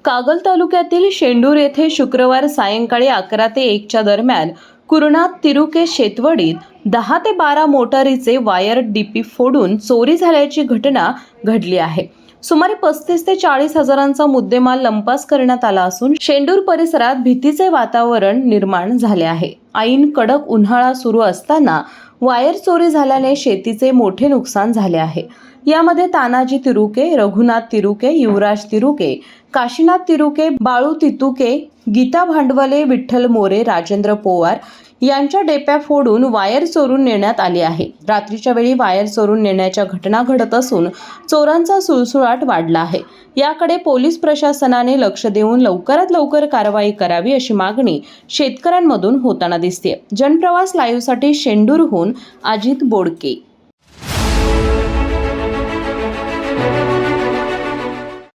कागल तालुक्यातील शेंडूर येथे शुक्रवार सायंकाळी 11 ते 1 च्या दरम्यान कुरणात तिरुके शेतवडीत 10 ते 12 मोटारीचे वायर डीपी फोडून चोरी झाल्याची घटना घडली आहे। सुमारे 35 ते 40 हजारांचा मुद्देमाल लंपास करण्यात आला असून शेंडूर परिसरात भीतीचे वातावरण निर्माण झाले आहे। ऐन कडक उन्हाळा सुरू असताना वायर चोरी झाल्याने शेतीचे मोठे नुकसान झाले आहे। यामध्ये तानाजी तिरुके, रघुनाथ तिरुके, युवराज तिरुके, काशीनाथ तिरुके, बाळू तितुके, गीता भांडवले, विठ्ठल मोरे, राजेंद्र पोवार यांच्या डेप्या फोडून वायर चोरून नेण्यात आली आहे। रात्रीच्या वेळी वायर चोरून नेण्याच्या घटना घडत असून चोरांचा सुळसुळाट वाढला आहे। याकडे पोलीस प्रशासनाने लक्ष देऊन लवकरात लवकर कारवाई करावी अशी मागणी शेतकऱ्यांमधून होताना दिसते। जनप्रवास लाईव्हसाठी शेंडूरहून अजित बोडके।